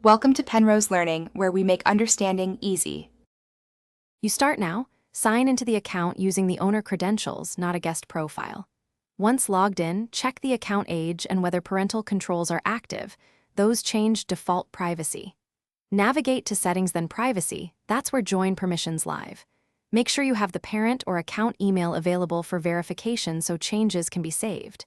Welcome to Penrose Learning, where we make understanding easy. You start now. Sign into the account using the owner credentials, not a guest profile. Once logged in, check the account age and whether parental controls are active. Those change default privacy. Navigate to Settings, then Privacy. That's where Join Permissions live. Make sure you have the parent or account email available for verification so changes can be saved.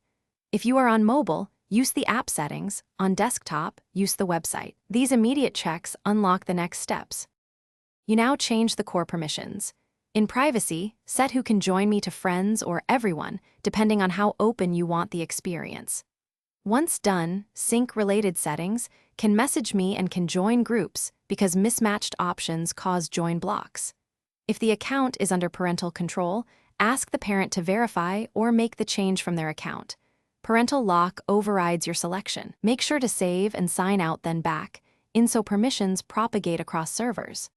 If you are on mobile, use the app settings. On desktop, use the website. These immediate checks unlock the next steps. You now change the core permissions. In Privacy, set who can join me to friends or everyone, depending on how open you want the experience. Once done, sync related settings, can message me and can join groups because mismatched options cause join blocks. If the account is under parental control, ask the parent to verify or make the change from their account. Parental lock overrides your selection. Make sure to save and sign out, then back, so permissions propagate across servers.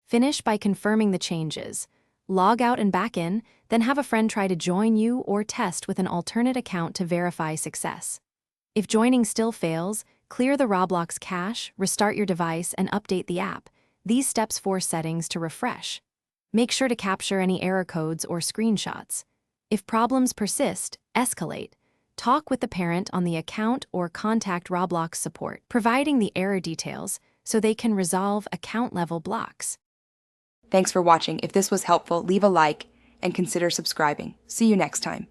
Finish by confirming the changes. Log out and back in, then have a friend try to join you or test with an alternate account to verify success. If joining still fails, clear the Roblox cache, restart your device, and update the app. These steps force settings to refresh. Make sure to capture any error codes or screenshots. If problems persist, escalate. Talk with the parent on the account or contact Roblox support, providing the error details so they can resolve account-level blocks. Thanks for watching. If this was helpful, leave a like and consider subscribing. See you next time.